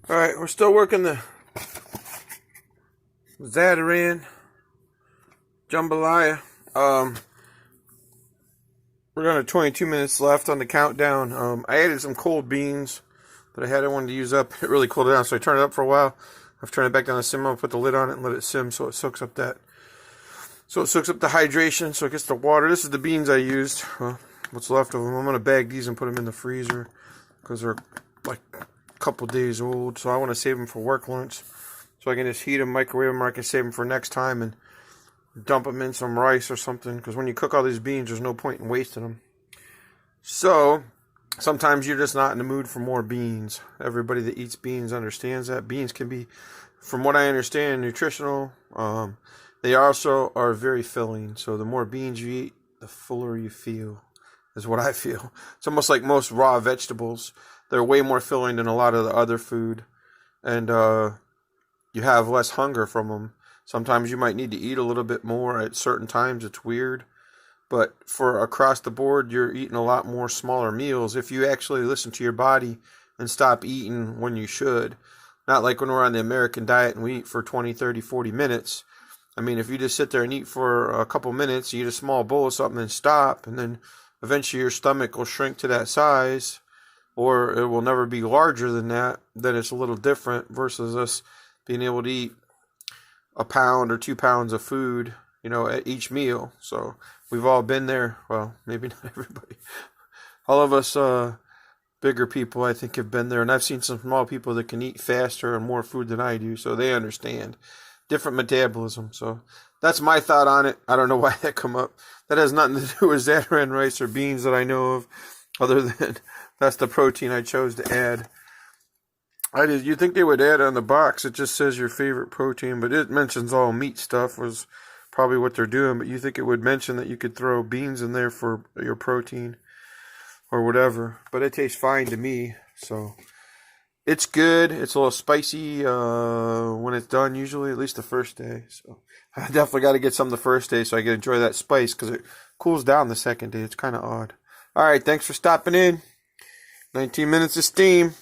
Alright, we're still working the Zatarain Jambalaya. We're down to 22 minutes left on the countdown. I added some cold beans that I wanted to use up. It really cooled it down, so I turned it up for a while. I've turned it back down to simmer. I'll put the lid on it and let it sim so it soaks up the hydration, so it gets the water. This is the beans I used. What's left of them. I'm going to bag these and put them in the freezer because they're like a couple days old. So I want to save them for work lunch. So I can just heat them, microwave them, or I can save them for next time and dump them in some rice or something. Because when you cook all these beans, there's no point in wasting them. So sometimes you're just not in the mood for more beans. Everybody that eats beans understands that. Beans can be, from what I understand, nutritional. They also are very filling. So the more beans you eat, the fuller you feel, is what I feel. It's almost like most raw vegetables. They're way more filling than a lot of the other food. And you have less hunger from them. Sometimes you might need to eat a little bit more at certain times. It's weird. But for across the board, you're eating a lot more smaller meals if you actually listen to your body and stop eating when you should. Not like when we're on the American diet and we eat for 20, 30, 40 minutes. I mean, if you just sit there and eat for a couple minutes, you eat a small bowl of something and stop, and then eventually your stomach will shrink to that size, or it will never be larger than that, then it's a little different versus us being able to eat a pound or 2 pounds of food, at each meal. So we've all been there. Well, maybe not everybody. All of us bigger people, I think, have been there. And I've seen some small people that can eat faster and more food than I do. So they understand. Different metabolism. So that's my thought on it. I don't know why that come up. That has nothing to do with Zatarain rice or beans that I know of. Other than that's the protein I chose to add. You'd think they would add on the box. It just says your favorite protein. But it mentions all meat stuff was probably what they're doing, but you think it would mention that you could throw beans in there for your protein or whatever. But it tastes fine to me, so it's good. It's a little spicy when it's done, usually, at least the first day. So I definitely got to get some the first day so I can enjoy that spice because it cools down the second day. It's kind of odd. All right, thanks for stopping in. 19 minutes of steam.